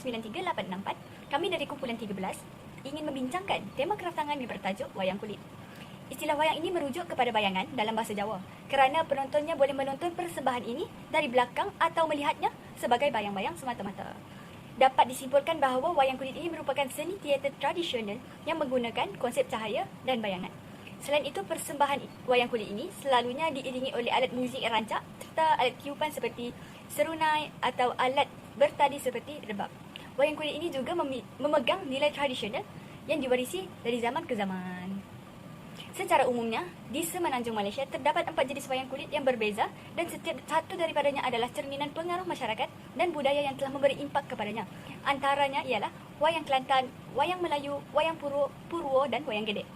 093864, kami dari kumpulan 13 ingin membincangkan tema kraftangan yang bertajuk wayang kulit. Istilah wayang ini merujuk kepada bayangan dalam bahasa Jawa kerana penontonnya boleh menonton persembahan ini dari belakang atau melihatnya sebagai bayang-bayang semata-mata. Dapat disimpulkan bahawa wayang kulit ini merupakan seni teater tradisional yang menggunakan konsep cahaya dan bayangan. Selain itu, persembahan wayang kulit ini selalunya diiringi oleh alat muzik rancak serta alat tiupan seperti serunai atau alat bertali seperti rebab. Wayang kulit ini juga memegang nilai tradisional yang diwarisi dari zaman ke zaman. Secara umumnya, di Semenanjung Malaysia terdapat 4 jenis wayang kulit yang berbeza dan setiap satu daripadanya adalah cerminan pengaruh masyarakat dan budaya yang telah memberi impak kepadanya. Antaranya ialah wayang Kelantan, wayang Melayu, wayang Purwo dan wayang Gedek.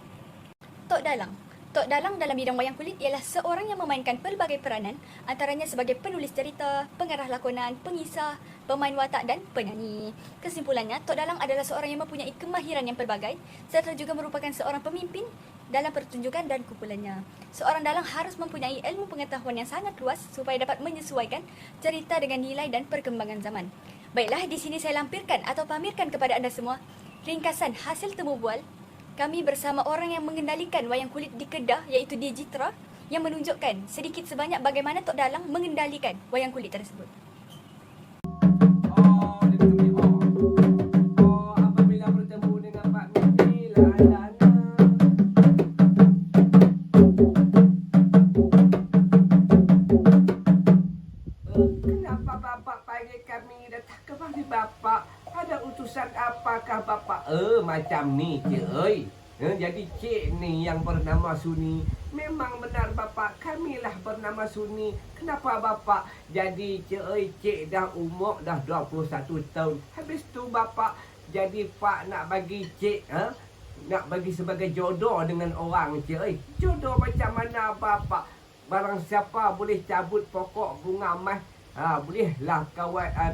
Tok Dalang. Tok Dalang dalam bidang wayang kulit ialah seorang yang memainkan pelbagai peranan, antaranya sebagai penulis cerita, pengarah lakonan, pengisah, pemain watak dan penyanyi. Kesimpulannya, Tok Dalang adalah seorang yang mempunyai kemahiran yang pelbagai serta juga merupakan seorang pemimpin dalam pertunjukan dan kumpulannya. Seorang dalang harus mempunyai ilmu pengetahuan yang sangat luas supaya dapat menyesuaikan cerita dengan nilai dan perkembangan zaman. Baiklah, di sini saya lampirkan atau pamerkan kepada anda semua ringkasan hasil temu bual kami bersama orang yang mengendalikan wayang kulit di Kedah, iaitu Digitra, yang menunjukkan sedikit sebanyak bagaimana Tok Dalang mengendalikan wayang kulit tersebut. Apabila bertemu dengan Pak Mimi, kenapa Bapak panggil kami datang ke mari Bapak? Ada utusan apakah Bapak? Macam ni cik jadi cik ni yang bernama Suni. Memang benar Bapak, kamilah bernama Suni. Kenapa Bapak? Jadi cik dah umur dah 21 tahun. Habis tu Bapak jadi Pak nak bagi cik nak bagi sebagai jodoh dengan orang cik. Jodoh macam mana Bapak? Barang siapa boleh cabut pokok bunga emas, bolehlah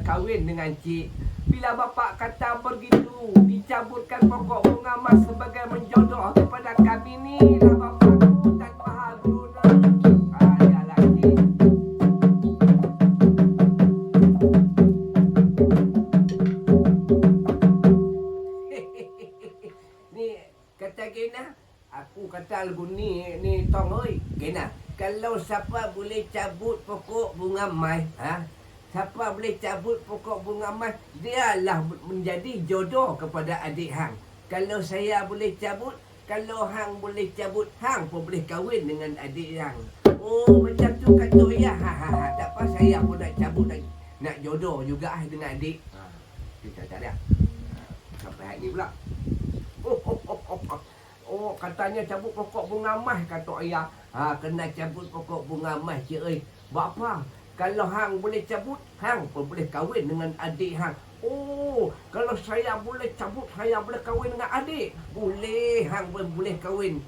kahwin dengan cik. Bila Bapak kata begitu, dicaburkan pokok bunga emas sebagai menjodoh kepada kami ni lah Bapak tu tanpa haru adalah cik. Ni kata Gena, aku kata lagu ni tong oi Gena. Kalau siapa boleh cabut pokok bunga emas, siapa boleh cabut pokok bunga emas, dialah menjadi jodoh kepada adik hang. Kalau saya boleh cabut, kalau hang boleh cabut, hang pun boleh kahwin dengan adik hang. Oh, macam tu kata ya. Tak apa, saya pun nak cabut nak jodoh juga dengan adik. Kita tak ada. Sampai hari ni pula. Oh, katanya cabut pokok bunga emas kata ayah. Kena cabut pokok bunga emas cik oi. Buat apa? Kalau hang boleh cabut, hang pun boleh kahwin dengan adik hang. Oh, kalau saya boleh cabut, saya boleh kahwin dengan adik. Boleh, hang pun boleh kahwin.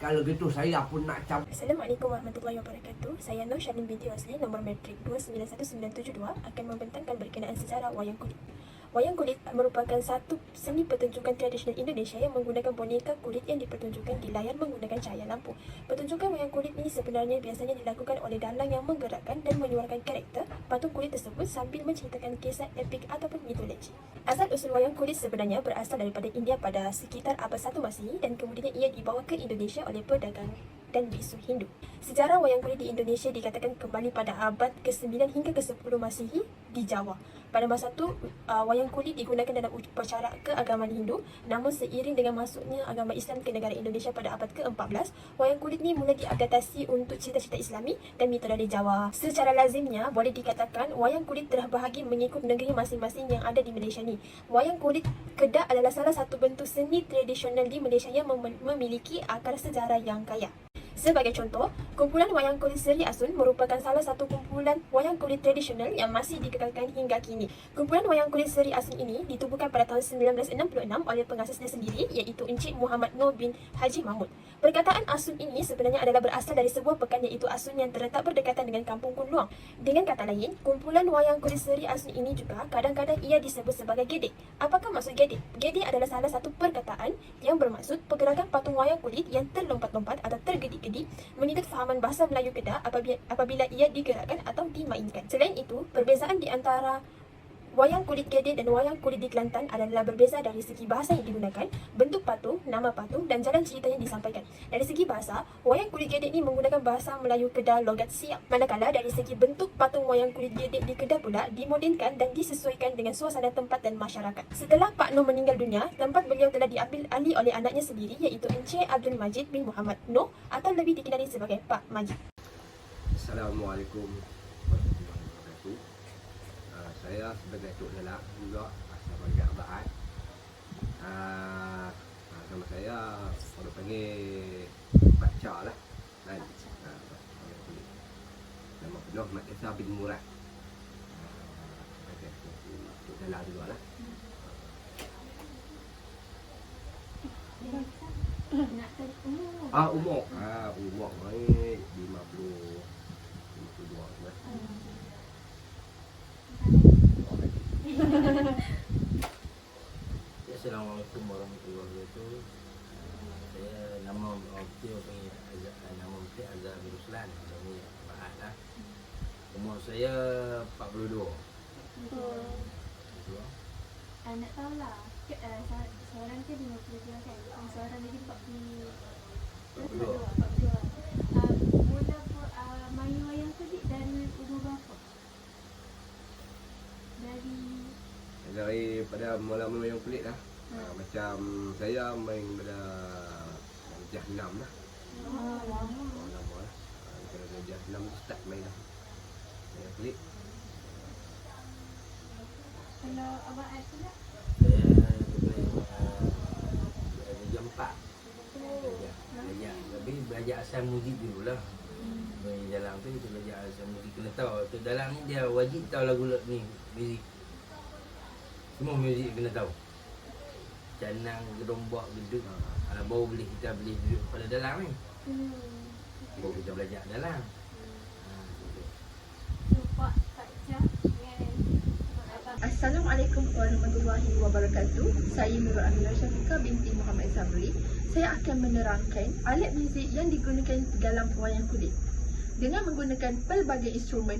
Kalau gitu saya pun nak cabut. Assalamualaikum warahmatullahi wabarakatuh. Saya Nur Shalin binti Rosli, nombor matrik 291972, akan membentangkan berkenaan sejarah wayang kulit. Wayang kulit merupakan satu seni pertunjukan tradisional Indonesia yang menggunakan boneka kulit yang dipertunjukkan di layar menggunakan cahaya lampu. Pertunjukan wayang kulit ini sebenarnya biasanya dilakukan oleh dalang yang menggerakkan dan menyuarakan karakter patung kulit tersebut sambil menceritakan kisah epik ataupun mitologi. Asal-usul wayang kulit sebenarnya berasal daripada India pada sekitar abad 1 Masihi dan kemudian ia dibawa ke Indonesia oleh pedagang dan bisu Hindu. Sejarah wayang kulit di Indonesia dikatakan kembali pada abad ke-9 hingga ke-10 Masihi di Jawa. Pada masa itu, wayang kulit digunakan dalam upacara keagamaan Hindu. Namun seiring dengan masuknya agama Islam ke negara Indonesia pada abad ke-14, wayang kulit ni mula diadaptasi untuk cerita-cerita Islami dan mitologi Jawa. Secara lazimnya, boleh dikatakan wayang kulit telah bahagi mengikut negeri masing-masing yang ada di Malaysia ni. Wayang kulit Kedah adalah salah satu bentuk seni tradisional di Malaysia yang memiliki akar sejarah yang kaya. Sebagai contoh, kumpulan wayang kulit Seri Asun merupakan salah satu kumpulan wayang kulit tradisional yang masih dikekalkan hingga kini. Kumpulan wayang kulit Seri Asun ini ditubuhkan pada tahun 1966 oleh pengasasnya sendiri, iaitu Encik Muhammad Noor bin Haji Mahmud. Perkataan Asun ini sebenarnya adalah berasal dari sebuah pekan, iaitu Asun yang terletak berdekatan dengan Kampung Kunluang. Dengan kata lain, kumpulan wayang kulit Seri Asun ini juga kadang-kadang ia disebut sebagai gedek. Apakah maksud gedek? Gedek adalah salah satu perkataan yang bermaksud pergerakan patung wayang kulit yang terlompat-lompat atau tergedik-gedik mengikut fahaman bahasa Melayu Kedah apabila ia digerakkan atau dimainkan. Selain itu, perbezaan di antara Wayang kulit Kedik dan wayang kulit di Kelantan adalah berbeza dari segi bahasa yang digunakan, bentuk patung, nama patung dan jalan cerita yang disampaikan. Dari segi bahasa, wayang kulit Kedik ni menggunakan bahasa Melayu Kedah logat Siap. Manakala dari segi bentuk patung wayang kulit Kedik di Kedah pula dimodenkan dan disesuaikan dengan suasana tempat dan masyarakat. Setelah Pak Noh meninggal dunia, tempat beliau telah diambil alih oleh anaknya sendiri iaitu Encik Abdul Majid bin Muhammad Noh atau lebih dikenali sebagai Pak Majid. Assalamualaikum warahmatullahi wabarakatuh. Saya sebagai Tok Nelak juga asal bagi Abad. Nama saya orang panggil Baca lah kan. Nama penuh Mat Esa bin Murad. Sebagai Tok Nelak juga lah. Umur. Umur ni 52 lah. Assalamualaikum warahmatullahi wabarakatuh. Saya nama Okti nama Okti Azhar bin Ruslan. Nama Bahat lah. Umur saya 42. Nak tahu lah, seorang tu 52 kan, seorang lagi 42. Mula main wayang kulit dari umur berapa? Daripada mula-mula yang kulit lah. Macam saya main pada darjah 6 lah. Lama. Lama lah. Daripada darjah 6 tu start main lah. Main kulit. Kalau Abang Ad pula? Saya darjah 4. Belajar. Tapi belajar asal muzik dulu lah. Di dalam tu kita belajar asal muzik. Kena tahu. Tu dalam ni dia wajib tahu lagu ni. Muzik. Semua muzik kena tahu. Canang, gerombak, gedung. Baru kita boleh duduk pada dalam ni. Baru kita belajar dalam. So, Pak Cah dengan Abang Assalamualaikum warahmatullahi wabarakatuh. Saya Nurul Aminah Syafiqah binti Muhammad Sabri. Saya akan menerangkan alat muzik yang digunakan dalam wayang kulit. Dengan menggunakan pelbagai instrumen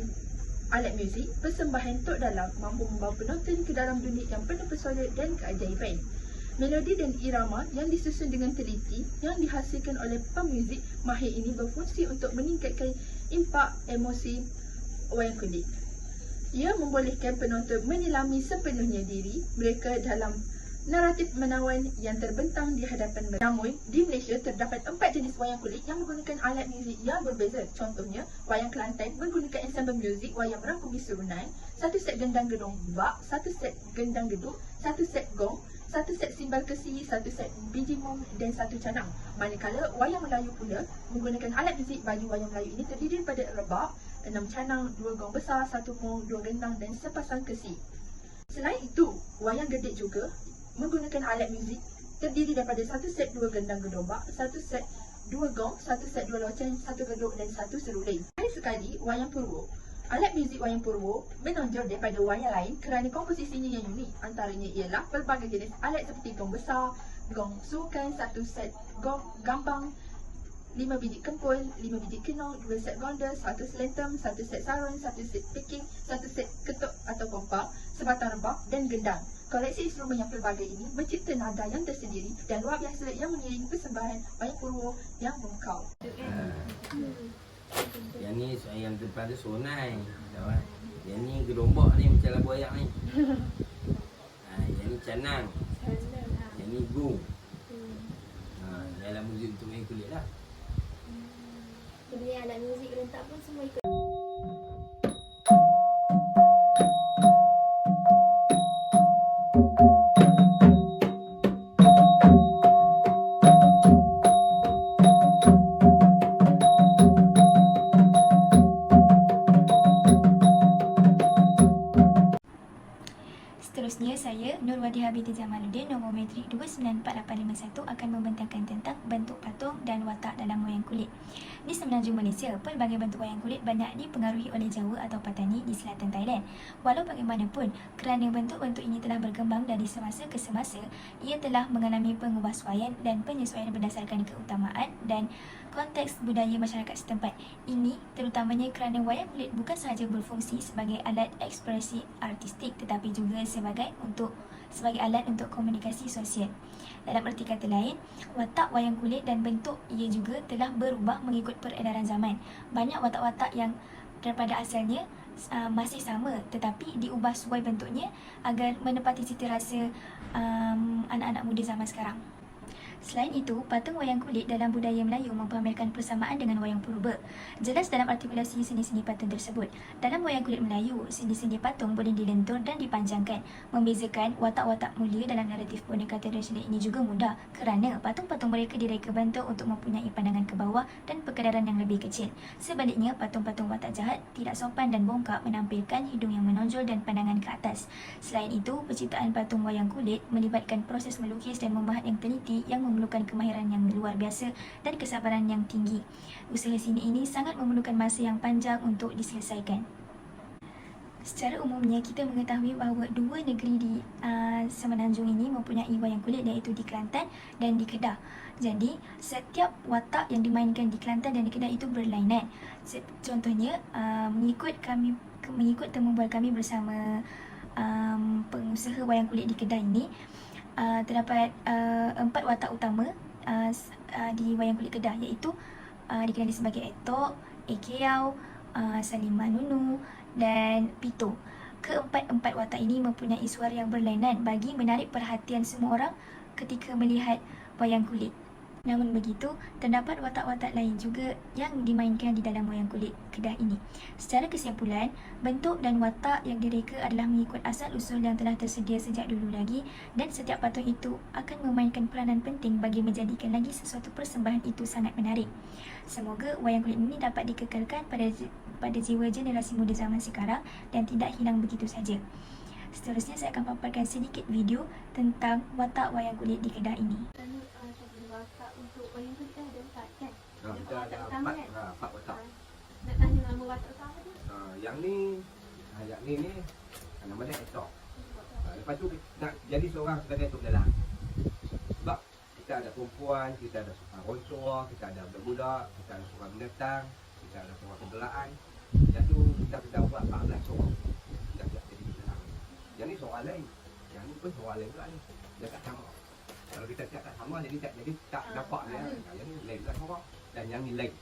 alat muzik, persembahan Tok Dalam mampu membawa penonton ke dalam dunia yang penuh pesona dan keajaiban. Melodi dan irama yang disusun dengan teliti yang dihasilkan oleh pemuzik mahir ini berfungsi untuk meningkatkan impak emosi wayang kulit. Ia membolehkan penonton menyelami sepenuhnya diri mereka dalam naratif menawan yang terbentang di hadapan mereka. Namun, di Malaysia terdapat 4 jenis wayang kulit yang menggunakan alat muzik yang berbeza. Contohnya, wayang Kelantan menggunakan ensemble muzik wayang merangkumi surunan, 1 set gendang gedung bak, 1 set gendang geduk, 1 set gong, 1 set simbal kesi, 1 set biji mung dan 1 canang. Manakala wayang Melayu pula menggunakan alat muzik bagi wayang Melayu ini terdiri daripada rebak, 6 canang, 2 gong besar, 1 mung, 2 gendang dan sepasang kesi. Selain itu, wayang Gedik juga menggunakan alat muzik terdiri daripada 1 set 2 gendang gedombak, 1 set 2 gong, 1 set 2 loceng, 1 geduk dan 1 seruling. Lain sekali, wayang Purwo. Alat muzik wayang Purwo menonjol daripada wayang lain kerana komposisinya yang unik. Antaranya ialah pelbagai jenis alat seperti gong besar, gong sukan, 1 set gong gambang, 5 biji kempul, 5 biji kenong, 2 set gonda, 1 selentem, 1 set sarung, 1 set picking, 1 set ketuk atau kompak, sebatang rebak dan gendang. Koleksi instrumen yang pelbagai ini mencipta nada yang tersendiri dan luar biasa yang mengiringi persembahan wayang Purwo yang memukau. Yang ni yang depan tu sonai. Tahu tak? Yang ni gerombak ni macam lagu ayak ni. Yang ni canang. Yang ni gong. Dalam muzik untuk main kulit lah. Sebenarnya alat muzik rentak pun semua ikut. Seterusnya saya Nurwadi Siti Habibie Jamaluddin nombor metrik 294851 akan membentangkan tentang bentuk patung dan watak dalam wayang kulit. Di Semenanjung Malaysia, pelbagai bentuk wayang kulit banyak dipengaruhi oleh Jawa atau Patani di selatan Thailand. Walau bagaimanapun, kerana bentuk-bentuk ini telah berkembang dari semasa ke semasa, ia telah mengalami pengubahsuaian dan penyesuaian berdasarkan keutamaan dan konteks budaya masyarakat setempat. Ini terutamanya kerana wayang kulit bukan sahaja berfungsi sebagai alat ekspresi artistik tetapi juga sebagai alat untuk komunikasi sosial. Dalam erti kata lain, watak wayang kulit dan bentuk ia juga telah berubah mengikut peredaran zaman. Banyak watak-watak yang daripada asalnya masih sama tetapi diubah suai bentuknya agar menepati cita rasa anak-anak muda zaman sekarang. Selain itu, patung wayang kulit dalam budaya Melayu mempamerkan persamaan dengan wayang purba. Jelas dalam artikulasi sendi-sendi patung tersebut. Dalam wayang kulit Melayu, sendi-sendi patung boleh dilentur dan dipanjangkan. Membezakan watak-watak mulia dalam naratif boneka tradisional ini juga mudah kerana patung-patung mereka direka bentuk untuk mempunyai pandangan ke bawah dan perkedaran yang lebih kecil. Sebaliknya, patung-patung watak jahat tidak sopan dan bongkak menampilkan hidung yang menonjol dan pandangan ke atas. Selain itu, penciptaan patung wayang kulit melibatkan proses melukis dan membahat yang teliti yang memerlukan kemahiran yang luar biasa dan kesabaran yang tinggi. Usaha seni ini sangat memerlukan masa yang panjang untuk diselesaikan. Secara umumnya, kita mengetahui bahawa dua negeri di Semenanjung ini mempunyai wayang kulit, iaitu di Kelantan dan di Kedah. Jadi, setiap watak yang dimainkan di Kelantan dan di Kedah itu berlainan. Contohnya, mengikut temu bual kami bersama pengusaha wayang kulit di Kedah ini, terdapat 4 watak utama di wayang kulit Kedah, iaitu dikenali sebagai Etok, Ekeau, Saliman Nunu dan Pito. Keempat-empat watak ini mempunyai suara yang berlainan bagi menarik perhatian semua orang ketika melihat wayang kulit. Namun begitu, terdapat watak-watak lain juga yang dimainkan di dalam wayang kulit Kedah ini. Secara kesimpulan, bentuk dan watak yang direka adalah mengikut asal-usul yang telah tersedia sejak dulu lagi dan setiap patung itu akan memainkan peranan penting bagi menjadikan lagi sesuatu persembahan itu sangat menarik. Semoga wayang kulit ini dapat dikekalkan pada jiwa generasi muda zaman sekarang dan tidak hilang begitu saja. Seterusnya, saya akan paparkan sedikit video tentang watak wayang kulit di Kedah ini. Watak untuk wayang kulit ada 4 kan? Kita ada utama kan? 4 watak. Nak tanya nama watak utama tu? Yang ni nama dia Etok. Lepas tu nak jadi seorang sebagai Tok Dalang. Sebab kita ada perempuan, kita ada seorang ronsor, kita ada budak-budak, kita ada seorang binatang, kita ada seorang pergelaan. Yang tu kita buat 14 orang. Kita jadi dalang. Yang ni soalan lain. Yang ni pun soalan lain pula ni. Dia tak sama. Kalau kita cakap sama jadi tak dapat dia. Yang ni lain pula sama. Dan yang ni lain.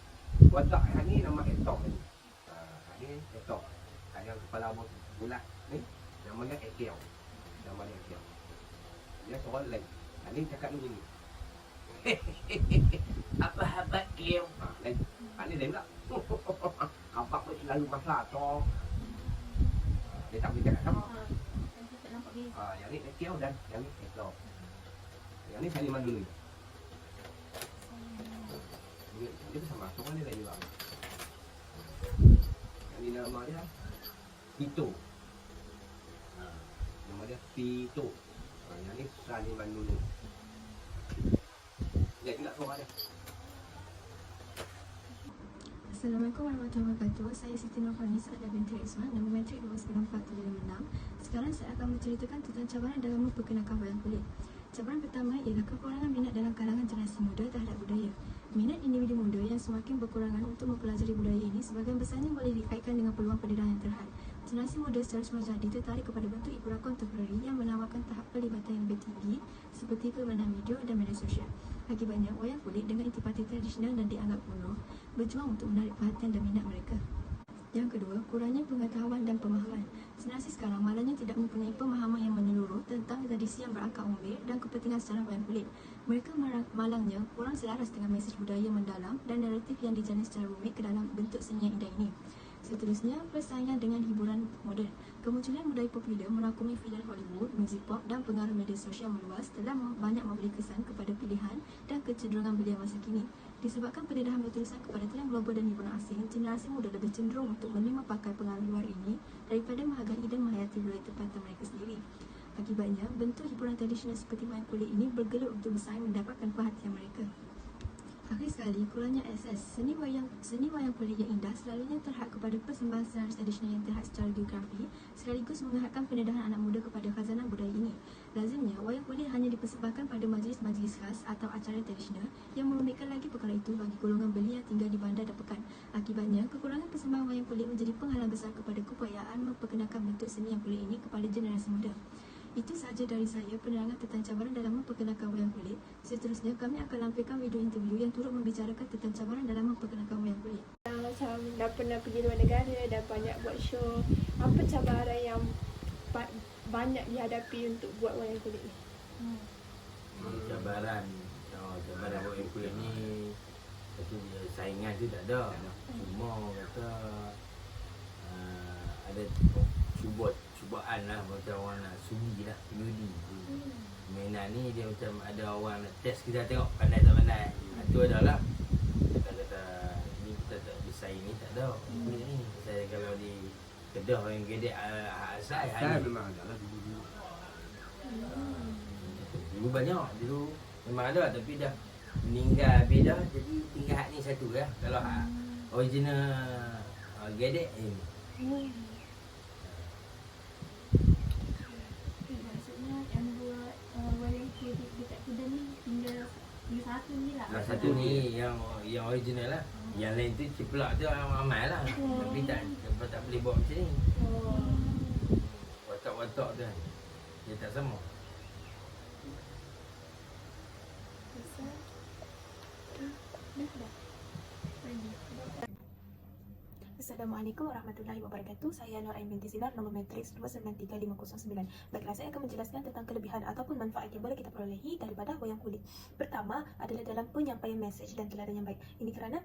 Watak yang ni nama Etok ni. Ni Etok. Yang kepala bulat ni namanya Ekeau. Nama dia Ekeau. Dia soalan lain. Ni cakap dulu ni. Apa habat Ekeau? Lain. Ni lain pula. Abang pun selalu masak tu. Dia tak boleh cakap sama. Yang ni Ekeau dan yang ni Etok. Yang ni Saliman dulu. Dia sama. Soalan dia lain juga. Yang ni nama dia Pito. Nama dia Pito. Yang ni Saliman dulu. Dia juga soalan dia. Assalamualaikum warahmatullahi wabarakatuh. Saya Siti Nurhanisa ada binti Isman, nombor metrik 294756. Sekarang saya akan menceritakan tentang cabaran dalam memperkenalkan wayang kulit. Cabaran pertama ialah kekurangan minat dalam kalangan generasi muda terhadap budaya. Minat individu muda yang semakin berkurangan untuk mempelajari budaya ini sebahagian besarnya boleh dikaitkan dengan peluang pendedahan yang terhad. Generasi muda secara semula jadi tertarik kepada bentuk hiburan kontemporari yang menawarkan tahap pelibatan yang lebih tinggi seperti permainan video dan media sosial. Akibatnya, wayang kulit dengan intipati tradisional dan dianggap kuno berjuang untuk menarik perhatian dan minat mereka. Yang kedua, kurangnya pengetahuan dan pemahaman. Generasi sekarang malangnya tidak mempunyai pemahaman yang menyeluruh tentang tradisi yang berakar umur dan kepentingan sejarah wayang kulit. Mereka malangnya kurang selaras dengan mesej budaya mendalam dan naratif yang dijalin secara rumit ke dalam bentuk seni yang indah ini. Seterusnya, persaingan dengan hiburan moden. Kemunculan budaya popular merangkumi filem Hollywood, muzik pop dan pengaruh media sosial meluas telah banyak memberi kesan kepada pilihan dan kecenderungan belia masa kini. Disebabkan pendedahan berterusan kepada tren global dan hiburan asing, generasi muda lebih cenderung untuk menerima pakai pengaruh luar ini daripada menghargai dan menghayati budaya tempatan mereka sendiri. Akibatnya, bentuk hiburan tradisional seperti wayang kulit ini bergelut untuk bersaing mendapatkan perhatian mereka. Akhir sekali, kurangnya akses. Seni wayang kulit yang indah selalunya terhad kepada persembahan senar tradisional yang terhad secara geografi, sekaligus mengharapkan pendedahan anak muda kepada khazanah budaya ini. Lazimnya, wayang kulit hanya dipersembahkan pada majlis-majlis khas atau acara tradisional yang merumitkan lagi perkara itu bagi golongan beli yang tinggal di bandar dan pekan. Akibatnya, kekurangan persembahan wayang kulit menjadi penghalang besar kepada keupayaan memperkenalkan bentuk seni yang kulit ini kepada generasi muda. Itu sahaja dari saya penerangan tentang cabaran dalam memperkenalkan wayang kulit. Seterusnya, kami akan lampirkan video interview yang turut membicarakan tentang cabaran dalam memperkenalkan wayang kulit. Macam dah pernah pergi luar negara, dah banyak buat show. Apa cabaran yang banyak dihadapi untuk buat wayang kulit ni? Cabaran wayang kulit ni, satu saingan tu tak ada. Cuma kata ada cubaan lah, macam orang nak sunyi lah, melodi. Mainan ni dia macam ada orang nak test kita, tengok pandai tak pandai. Itu adalah kata ni kita tak bersaing ni, tak ada. Kulit ni saya kalau di Kedah yang gedek asal memang ada lah dulu. Dulu banyak, dulu memang ada tapi dah meninggal habis dah, jadi tinggal hak ni satu lah. Kalau hak original gedek ni. Maksudnya yang buat wayang kulit dekat Kedah ni tinggal satu ni lah. Satu ni yang original lah. Yang lain tu ciplak tu amal lah. Tapi tak boleh buat macam ni. Watak-watak tu kan, dia tak sama. Assalamualaikum warahmatullahi wabarakatuh. Saya Nur Ain binti Sinar, nombor matriks 293509. Baiklah, saya akan menjelaskan tentang kelebihan ataupun manfaat yang boleh kita perolehi daripada wayang kulit. Pertama adalah dalam penyampaian mesej dan teladan yang baik. Ini kerana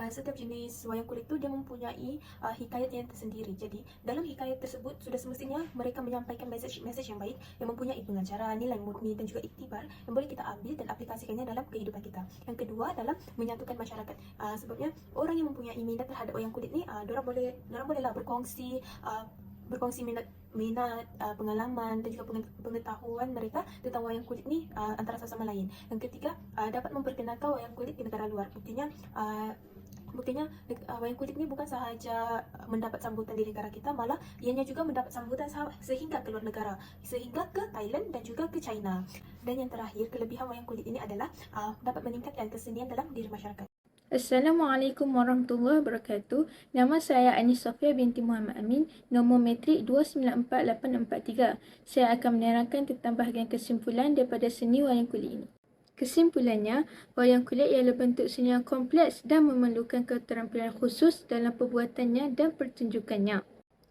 setiap jenis wayang kulit tu dia mempunyai hikayat yang tersendiri. Jadi dalam hikayat tersebut sudah semestinya mereka menyampaikan mesej yang baik yang mempunyai pengajaran, nilai murni dan juga iktibar yang boleh kita ambil dan aplikasikannya dalam kehidupan kita. Yang kedua adalah menyatukan masyarakat. Sebabnya orang yang mempunyai minat terhadap wayang kulit ni, dorang bolehlah berkongsi minat, pengalaman dan juga pengetahuan mereka tentang wayang kulit ni antara sesama lain. Yang ketiga, dapat memperkenalkan wayang kulit di negara luar. Buktinya wayang kulit ni bukan sahaja mendapat sambutan di negara kita, malah ianya juga mendapat sambutan sehingga ke luar negara, sehingga ke Thailand dan juga ke China. Dan yang terakhir, kelebihan wayang kulit ini adalah dapat meningkatkan kesenian dalam diri masyarakat. Assalamualaikum warahmatullahi wabarakatuh. Nama saya Anis Sofia binti Muhammad Amin, nombor matrik 294843. Saya akan menerangkan tentang bahagian kesimpulan daripada seni wayang kulit ini. Kesimpulannya, wayang kulit ialah bentuk seni yang kompleks dan memerlukan keterampilan khusus dalam perbuatannya dan pertunjukannya.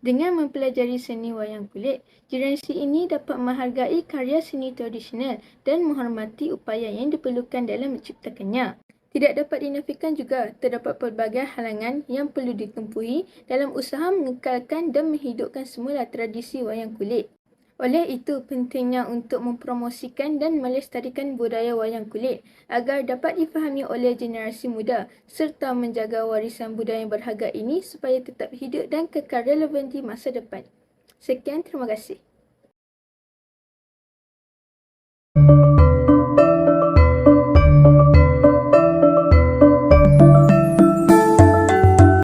Dengan mempelajari seni wayang kulit, generasi ini dapat menghargai karya seni tradisional dan menghormati upaya yang diperlukan dalam menciptakannya. Tidak dapat dinafikan juga, terdapat pelbagai halangan yang perlu ditempuhi dalam usaha mengekalkan dan menghidupkan semula tradisi wayang kulit. Oleh itu, pentingnya untuk mempromosikan dan melestarikan budaya wayang kulit agar dapat difahami oleh generasi muda serta menjaga warisan budaya yang berharga ini supaya tetap hidup dan kekal relevan di masa depan. Sekian, terima kasih.